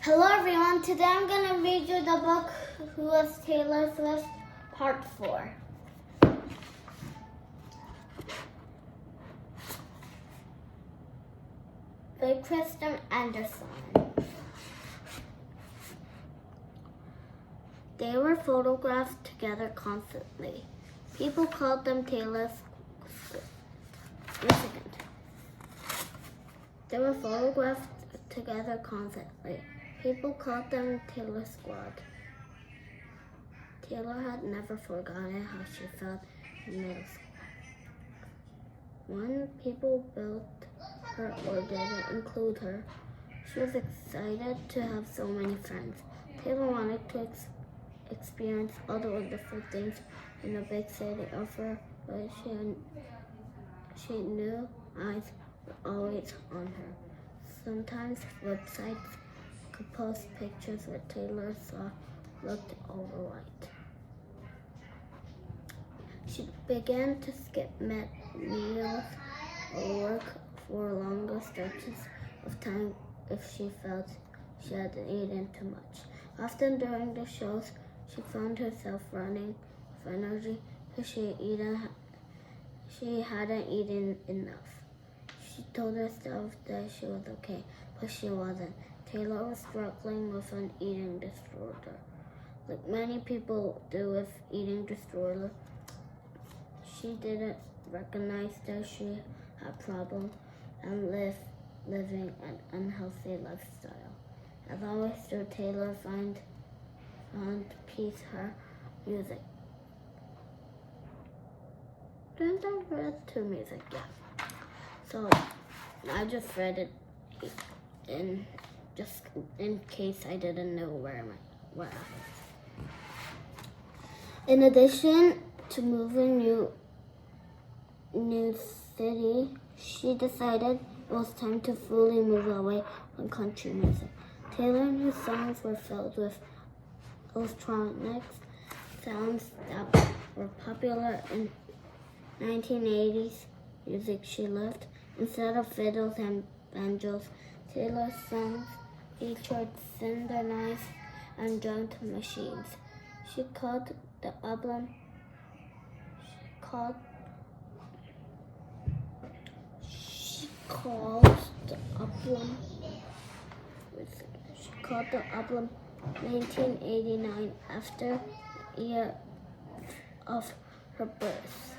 Hello everyone, today I'm going to read you the book Who Was Taylor Swift Part 4. By Kirsten Anderson. They were photographed together constantly. People called them Taylor Swift. They were photographed together constantly. People called them Taylor Squad. Taylor had never forgotten how she felt in middle school. When people built her or didn't include her, she was excited to have so many friends. Taylor wanted to experience all the wonderful things in the big city of her, but she knew eyes were always on her. Sometimes websites could post pictures where Taylor looked overweight. She began to skip meals or work for longer stretches of time if she felt she had eaten too much. Often during the shows, she found herself running with energy because she hadn't eaten enough. She told herself that she was okay, but she wasn't. Taylor was struggling with an eating disorder. Like many people do with eating disorder, she didn't recognize that she had a problem and living an unhealthy lifestyle. As always, through Taylor found peace her music. Didn't I read to music? Yeah. So I just read it in case I didn't know where I was. In addition to moving new city, she decided it was time to fully move away from country music. Taylor knew songs were filled with electronics sounds that were popular in 1980s music she loved. Instead of fiddles and banjos, Taylor's songs featured synthesized and drum machines. She called the album She called the album 1989 after the year of her birth.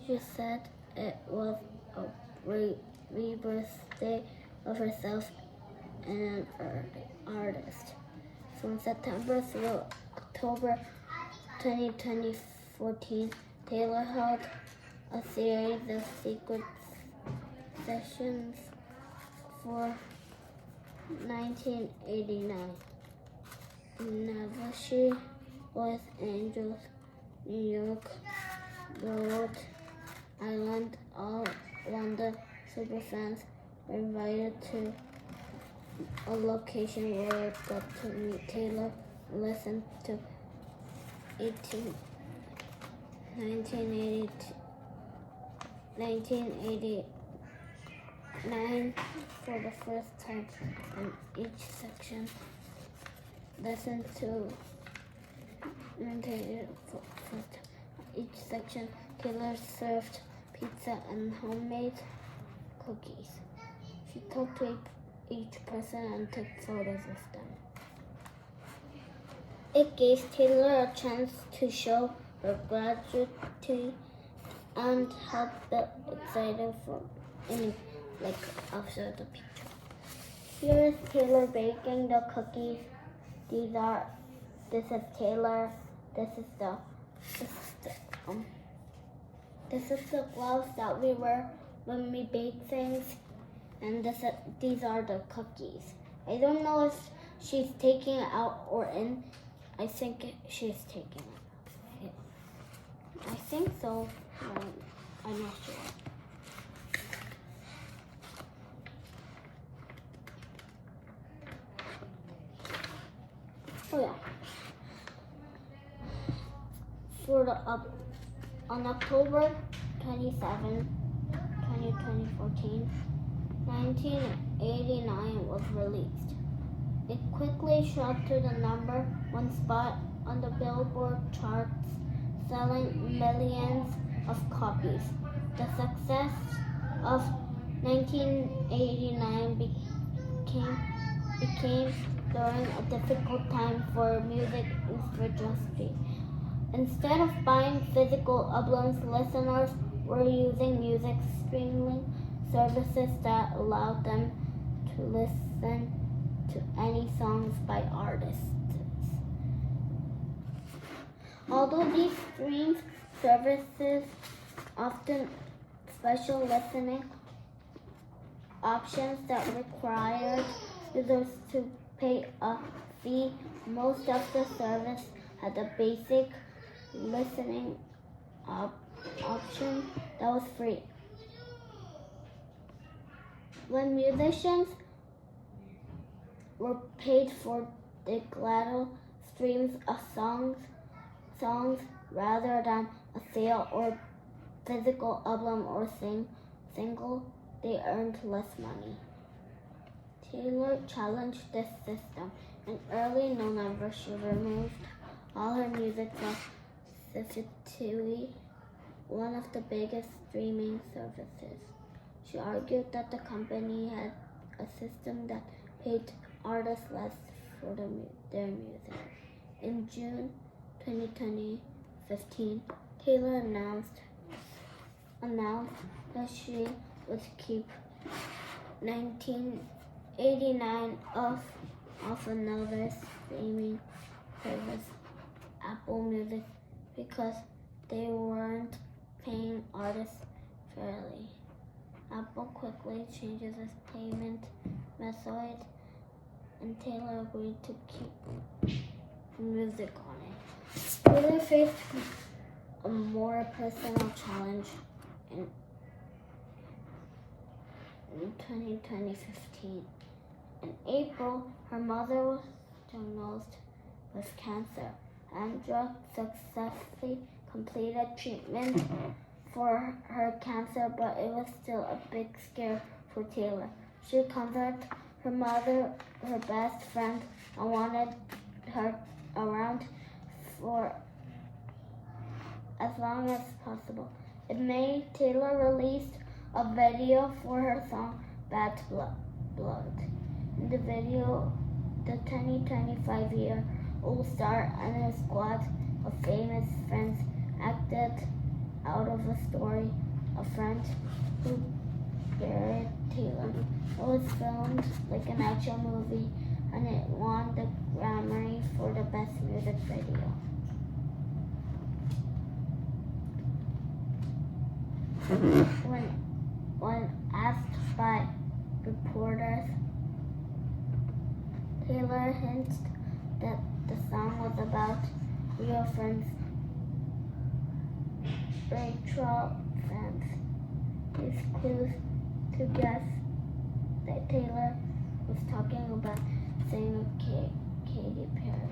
She said it was a rebirthday of herself and an artist. From September through October 2014, Taylor held a series of secret sessions for 1989. Navashi, Los Angeles, New York, Rhode Island, all London superfans were invited to a location where they got to meet Taylor and listen to 1989 for the first time, and each section listened to each section. Taylor served pizza and homemade cookies. She talked to each person and took photos with them. It gave Taylor a chance to show her gratitude and help the excited for any after the picture. Here is Taylor baking the cookies. This is Taylor. This is the gloves that we wear when we bake things, and these are the cookies. I don't know if she's taking it out or in. I think she's taking it out. Yeah. I think so. I'm not sure. Oh yeah. On October 27, 2014, 1989 was released. It quickly shot to the number one spot on the Billboard charts, selling millions of copies. The success of 1989 became during a difficult time for music industry. Instead of buying physical albums, listeners were using music streaming services that allowed them to listen to any songs by artists. Although these stream services often special listening options that required users to pay a fee, most of the service had a basic listening option that was free. When musicians were paid for the gladly streams of songs rather than a sale or physical album or single, they earned less money. Taylor challenged this system. In early November, she removed all her music from Spotify, one of the biggest streaming services. She argued that the company had a system that paid artists less for their music. In June 2015, Taylor announced that she would keep 1989 off another streaming service, Apple Music, because they weren't paying artists fairly. Apple quickly changes its payment method, and Taylor agreed to keep music on it. Taylor faced a more personal challenge in 2015. In April, her mother was diagnosed with cancer. Andra successfully completed treatment for her cancer, but it was still a big scare for Taylor. She comforted her mother, her best friend, and wanted her around for as long as possible. In May, Taylor released a video for her song Bad Blood. In the video, the 25-year-old star and her squad of famous friends acted out of a story, a friend who buried Taylor. It was filmed like an actual movie, and it won the Grammy for the best music video. When asked by reporters, Taylor hinted that the song was about real friends, Rachel fans. These clues to guess that Taylor was talking about singer Katy Perry.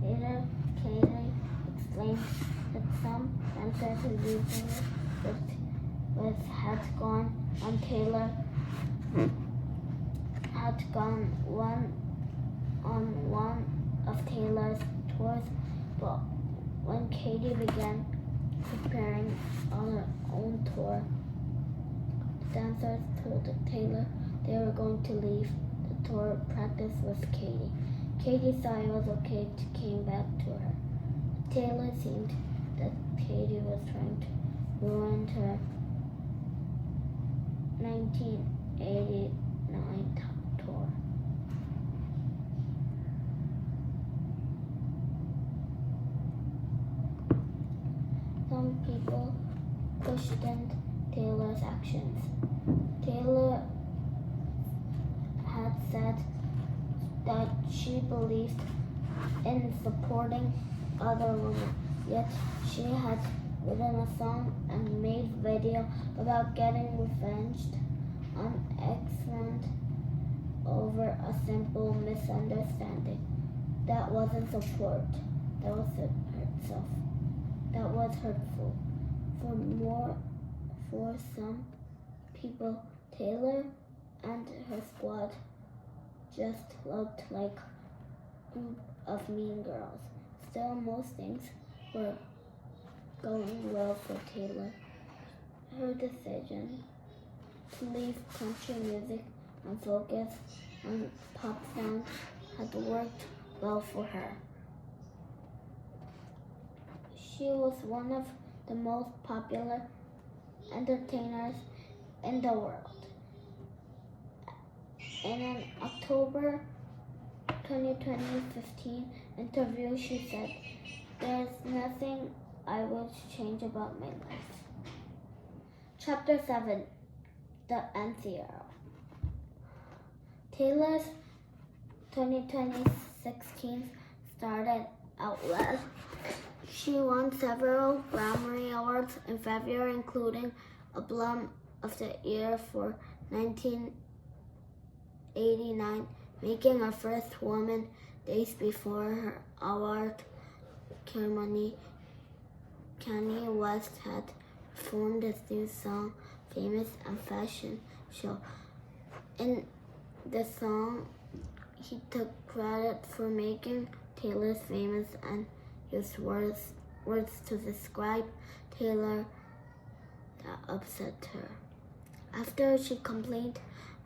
Later, Katy explained that some dancers who usually had gone on Taylor had gone on one of Taylor's tours, but when Katy began preparing on her own tour, the dancers told Taylor they were going to leave the tour practice with Katy. Katy saw it was okay to came back to her. Taylor seemed that Katy was trying to ruin her 1989 tour. Some people questioned Taylor's actions. Taylor had said that she believed in supporting other women, yet she had written a song and made video about getting revenged on ex-friend over a simple misunderstanding. That wasn't support. That was That was hurtful. For some people, Taylor and her squad just looked like a group of mean girls. Still, most things were going well for Taylor. Her decision to leave country music and focus on pop sound had worked well for her. She was one of the most popular entertainers in the world. In an October 2015 interview, she said, "There's nothing I would change about my life." Chapter 7, The Nth Year. Taylor's 2016 started out well. She won several Grammy Awards in February, including Album of the Year for 1989, making her first woman days before her award ceremony. Kanye West had performed his new song, Famous, and fashion show. In the song, he took credit for making Taylor famous and used words to describe Taylor that upset her. After she complained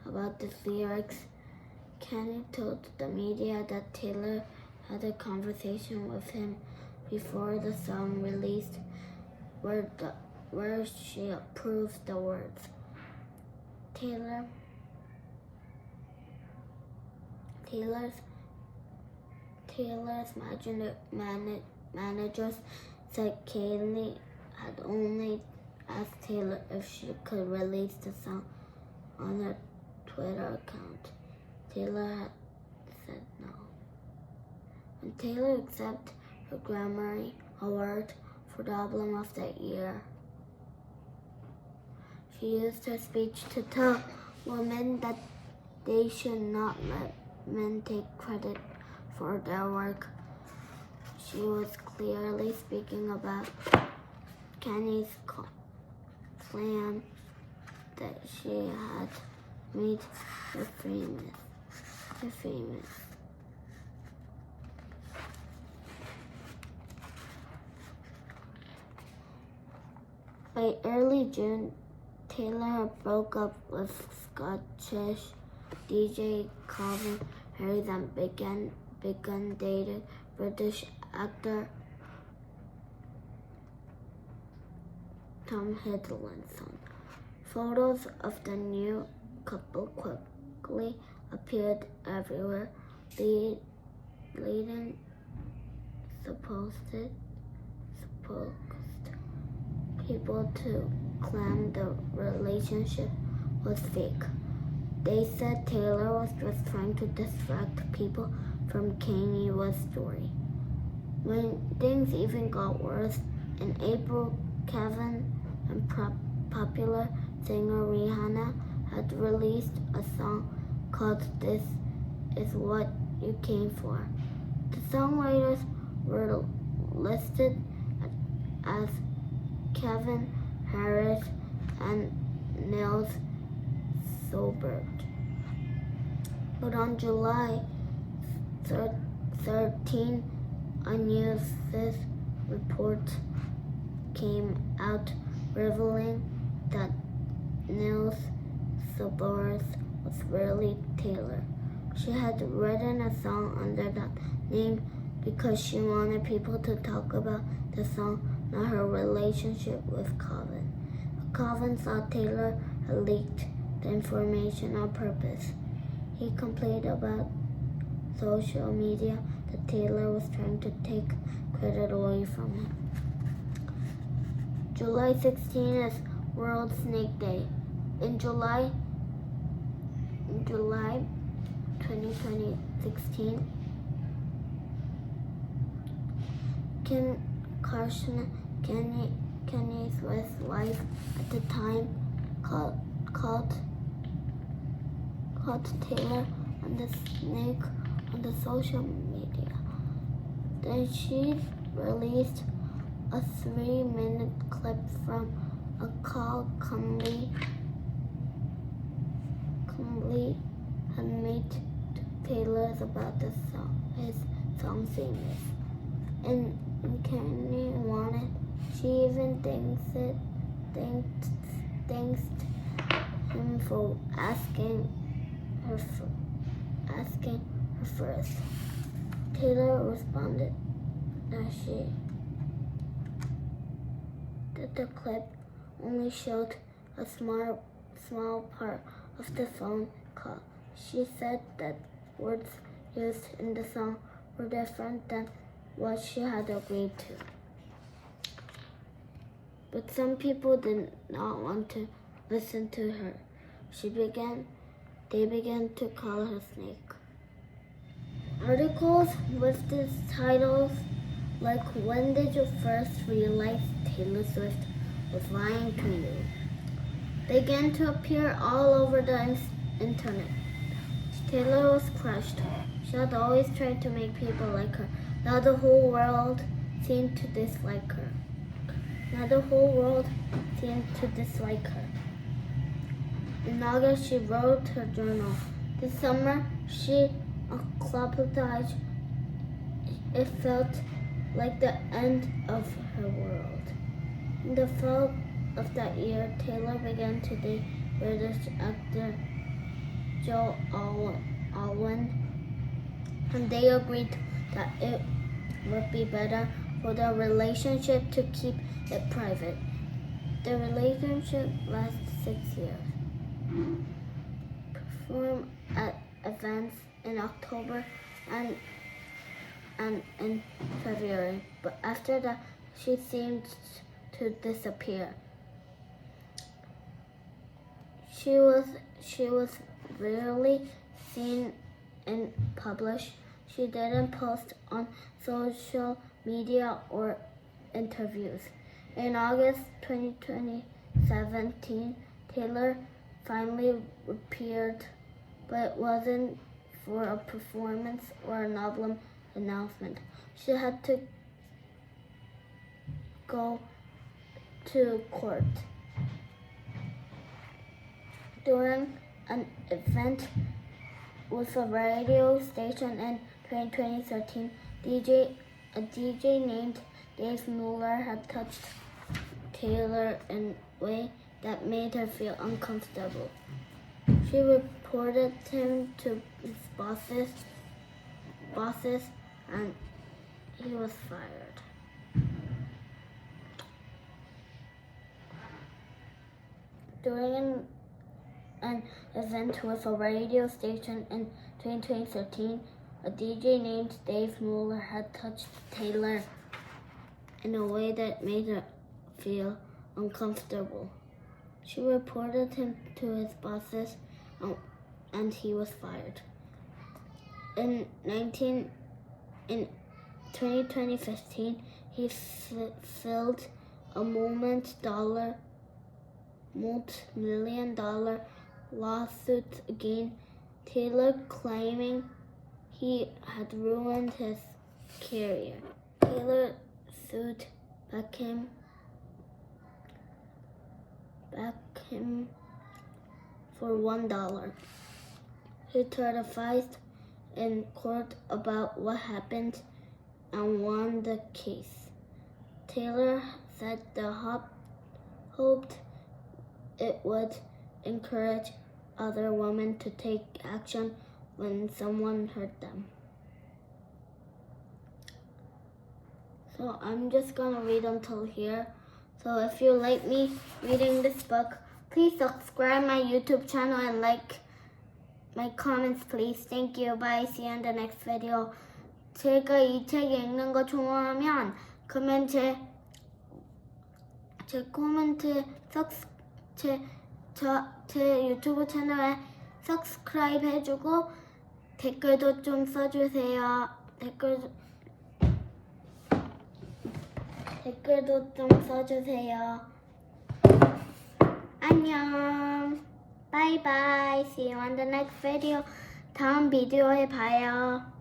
about the lyrics, Kanye told the media that Taylor had a conversation with him before the song released where she approved the words. Taylor's managers said Kanye had only asked Taylor if she could release the song on her Twitter account. Taylor had said no. When Taylor accepted her Grammy Award for the Album of the Year, she used her speech to tell women that they should not let men take credit for their work. She was clearly speaking about Kanye's claim that she had made her famous. By early June, Taylor broke up with Scottish DJ Calvin Harris and began dating British actor Tom Hiddleston. Photos of the new couple quickly appeared everywhere, leading supposed people to claim the relationship was fake. They said Taylor was just trying to distract people from Kanye West's story. When things even got worse, in April, Kevin and popular singer Rihanna had released a song called This Is What You Came For. The songwriters were listed as Kevin Harris and Nils Sobert. But on July 13, a news report came out revealing that Nils Sobert was really Taylor. She had written a song under that name because she wanted people to talk about the song, not her relationship with Calvin. But Calvin thought Taylor had leaked the information on purpose. He complained about social media that Taylor was trying to take credit away from him. July 16 is World Snake Day. In July 2016, Kim Kardashian, Kanye's wife at the time, called Taylor and the snake on the social media. Then she released a 3-minute clip from a call was about his song famous. And Kenny wanted. She even thanked him for asking her first. Taylor responded that the clip only showed a small part of the phone call. She said that words used in the song were different than what she had agreed to. But some people did not want to listen to her. They began to call her Snake. Articles with these titles like "When did you first realize Taylor Swift was lying to you?" began to appear all over the internet. Taylor was crushed. She had always tried to make people like her. Now the whole world seemed to dislike her. In August, she wrote her journal. This summer, she apologized. It felt like the end of her world. In the fall of that year, Taylor began to date British actor Joe Alwyn, and they agreed that it would be better for the relationship to keep it private. The relationship lasted 6 years. Performed at events in October and in February, but after that, she seemed to disappear. She was rarely seen in public. She didn't post on social media or interviews. In August 2017, Taylor finally appeared, but it wasn't for a performance or an album announcement. She had to go to court. During an event with a radio station in 2013, a DJ named Dave Mueller had touched Taylor in a way that made her feel uncomfortable. She reported him to his bosses, and he was fired. During an event with a radio station in 2013, a DJ named Dave Mueller had touched Taylor in a way that made her feel uncomfortable. She reported him to his bosses, and he was fired. In 2015, he filed a multi-million-dollar lawsuit against Taylor, claiming he had ruined his career. Taylor sued back him for $1. He testified in court about what happened and won the case. Taylor said the hoped it would encourage other women to take action when someone hurt them. So I'm just gonna read until here. So if you like me reading this book, please subscribe my YouTube channel and like my comments, please. Thank you. Bye. See you in the next video. 제가 이 책 읽는 거 좋아하면 그러면 제 코멘트 제 유튜브 채널에 subscribe 해주고 댓글도 좀 써주세요. 댓글도 좀 써주세요. 안녕. Bye bye. See you on the next video. 다음 비디오에 봐요.